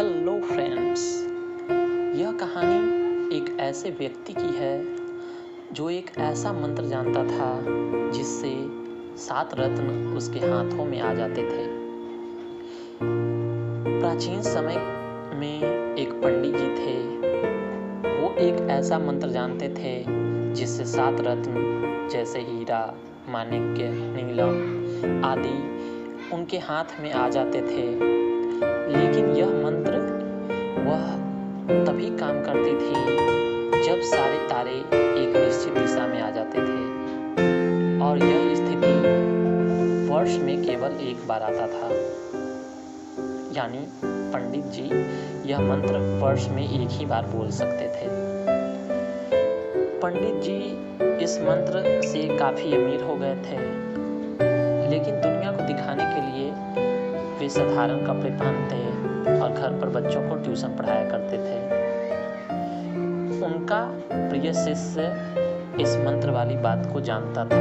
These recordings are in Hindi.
Hello friends. यह कहानी एक ऐसे व्यक्ति की है जो एक ऐसा मंत्र जानता था जिससे 7 रत्न उसके हाथों में आ जाते थे। प्राचीन समय में एक पंडित जी थे। वो एक ऐसा मंत्र जानते थे जिससे 7 रत्न जैसे हीरा, माणिक्य, नीलम आदि उनके हाथ में आ जाते थे। लेकिन यह मंत्र वह तभी काम करती थी जब सारे तारे एक निश्चित दिशा में आ जाते थे, और यह स्थिति वर्ष में केवल एक बार आता था। यानी पंडित जी यह मंत्र वर्ष में एक ही बार बोल सकते थे। पंडित जी इस मंत्र से काफी अमीर हो गए थे, लेकिन दुनिया को दिखाने के लिए वे साधारण कपड़े पहनते और घर पर बच्चों को ट्यूशन पढ़ाया करते थे। उनका प्रिय शिष्य इस मंत्र वाली बात को जानता था।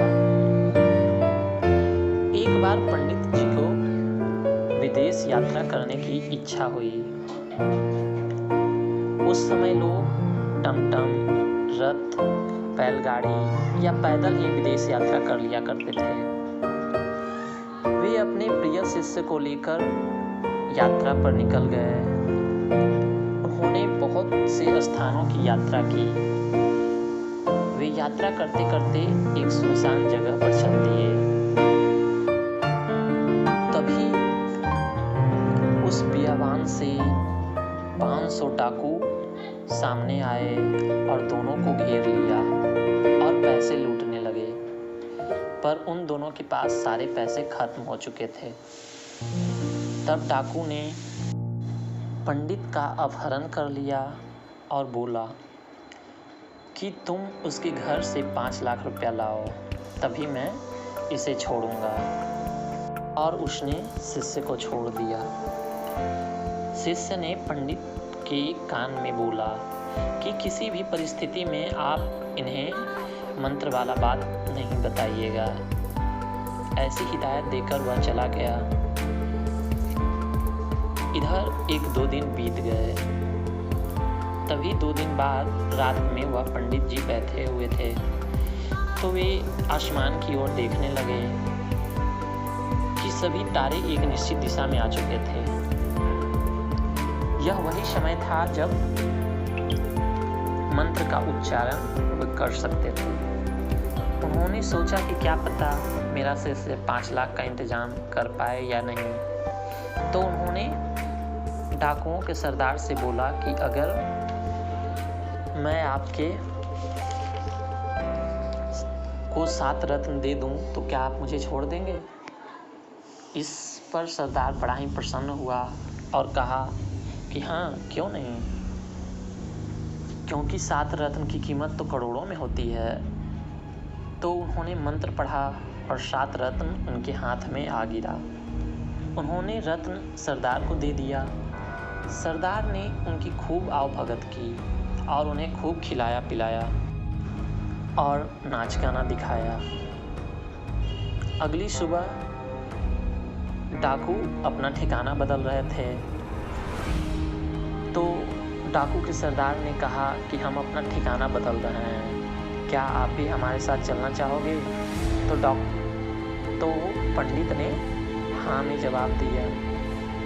एक बार पंडित जी को विदेश यात्रा करने की इच्छा हुई। उस समय लोग टमटम, रथ, बैलगाड़ी या पैदल ही विदेश यात्रा कर लिया करते थे। वे अपने प्रिय शिष्य को लेकर यात्रा पर निकल गए। उन्होंने बहुत से स्थानों की यात्रा की। वे यात्रा करते करते एक सुनसान जगह पर चल दिए। तभी उस बियाबान से 500 डाकू सामने आए और दोनों को घेर लिया और पैसे लूटने लगे। पर उन दोनों के पास सारे पैसे खत्म हो चुके थे। तब डाकू ने पंडित का अपहरण कर लिया और बोला कि तुम उसके घर से 5 लाख रुपया लाओ, तभी मैं इसे छोड़ूंगा। और उसने शिष्य को छोड़ दिया। शिष्य ने पंडित के कान में बोला कि किसी भी परिस्थिति में आप इन्हें मंत्र वाला बात नहीं बताइएगा। ऐसी हिदायत देकर वह चला गया। इधर 1-2 दिन बीत गए। तभी 2 दिन बाद रात में वह पंडित जी बैठे हुए थे, तो वे आसमान की ओर देखने लगे कि सभी तारे एक निश्चित दिशा में आ चुके थे। यह वही समय था जब मंत्र का उच्चारण वे कर सकते थे। उन्होंने सोचा कि क्या पता मेरा शिष्य 5 लाख का इंतजाम कर पाए या नहीं। तो उन्होंने डाकुओं के सरदार से बोला कि अगर मैं आपके को 7 रत्न दे दूं तो क्या आप मुझे छोड़ देंगे। इस पर सरदार बड़ा ही प्रसन्न हुआ और कहा कि हाँ, क्यों नहीं, क्योंकि 7 रत्न की कीमत तो करोड़ों में होती है। तो उन्होंने मंत्र पढ़ा और 7 रत्न उनके हाथ में आ गिरा। उन्होंने रत्न सरदार को दे दिया। सरदार ने उनकी खूब आवभगत की और उन्हें खूब खिलाया पिलाया और नाच गाना दिखाया। अगली सुबह डाकू अपना ठिकाना बदल रहे थे, तो डाकू के सरदार ने कहा कि हम अपना ठिकाना बदल रहे हैं, क्या आप भी हमारे साथ चलना चाहोगे। तो पंडित ने हाँ में जवाब दिया।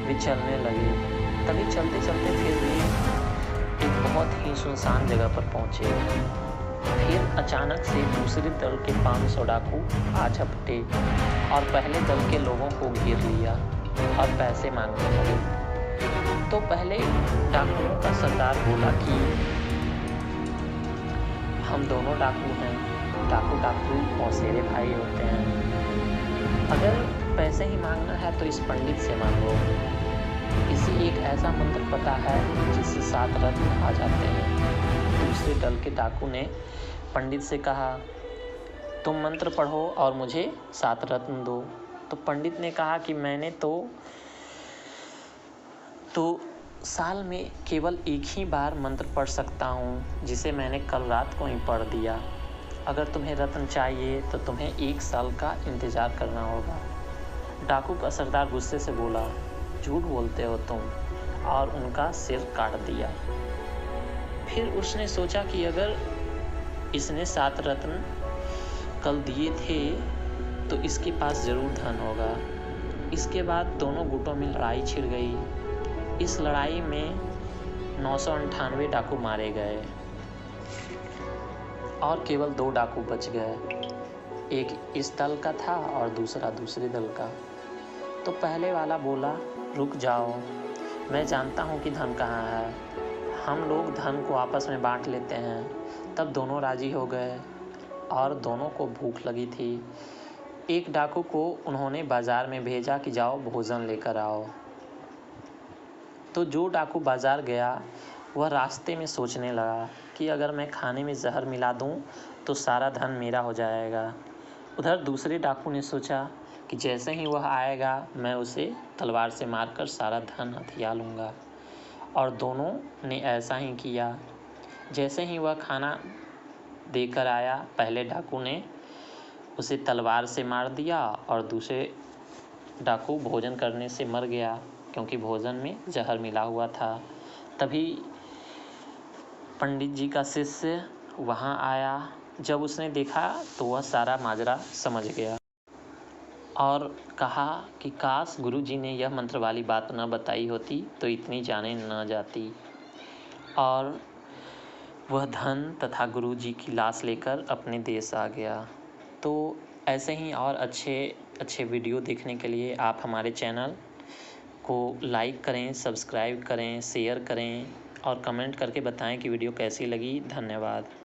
वे चलने लगे। तभी चलते चलते फिर भी एक बहुत ही सुनसान जगह पर पहुंचे। फिर अचानक से दूसरे दल के 500 डाकू आ झपटे और पहले दल के लोगों को घेर लिया और पैसे मांगने लगे। तो पहले डाकुओं का सरदार बोला कि हम दोनों डाकू हैं। डाकू मौसेरे भाई होते हैं। अगर पैसे ही मांगना है तो इस पंडित से मांगो। इसे एक ऐसा मंत्र पता है जिससे 7 रत्न आ जाते हैं। दूसरे दल के डाकू ने पंडित से कहा, तुम मंत्र पढ़ो और मुझे 7 रत्न दो। तो पंडित ने कहा कि मैंने तो साल में केवल एक ही बार मंत्र पढ़ सकता हूँ, जिसे मैंने कल रात को ही पढ़ दिया। अगर तुम्हें रत्न चाहिए तो तुम्हें 1 साल का इंतजार करना होगा। डाकू का सरदार गुस्से से बोला, झूठ बोलते हो तुम। और उनका सिर काट दिया। फिर उसने सोचा कि अगर इसने 7 रत्न कल दिए थे तो इसके पास ज़रूर धन होगा। इसके बाद दोनों गुटों में लड़ाई छिड़ गई। इस लड़ाई में 998 डाकू मारे गए और केवल 2 डाकू बच गए। एक इस दल का था और दूसरा दूसरे दल का। तो पहले वाला बोला, रुक जाओ, मैं जानता हूँ कि धन कहाँ है, हम लोग धन को आपस में बांट लेते हैं। तब दोनों राजी हो गए और दोनों को भूख लगी थी। एक डाकू को उन्होंने बाजार में भेजा कि जाओ भोजन लेकर आओ। तो जो डाकू बाजार गया वह रास्ते में सोचने लगा कि अगर मैं खाने में जहर मिला दूं तो सारा धन मेरा हो जाएगा। उधर दूसरे डाकू ने सोचा कि जैसे ही वह आएगा मैं उसे तलवार से मारकर सारा धन हथिया लूँगा। और दोनों ने ऐसा ही किया। जैसे ही वह खाना देकर आया, पहले डाकू ने उसे तलवार से मार दिया और दूसरे डाकू भोजन करने से मर गया, क्योंकि भोजन में जहर मिला हुआ था। तभी पंडित जी का शिष्य वहाँ आया। जब उसने देखा तो वह सारा माजरा समझ गया और कहा कि काश गुरुजी ने यह मंत्र वाली बात न बताई होती तो इतनी जानें न जाती। और वह धन तथा गुरुजी की लाश लेकर अपने देश आ गया। तो ऐसे ही और अच्छे वीडियो देखने के लिए आप हमारे चैनल को लाइक करें, सब्सक्राइब करें, शेयर करें और कमेंट करके बताएं कि वीडियो कैसी लगी। धन्यवाद।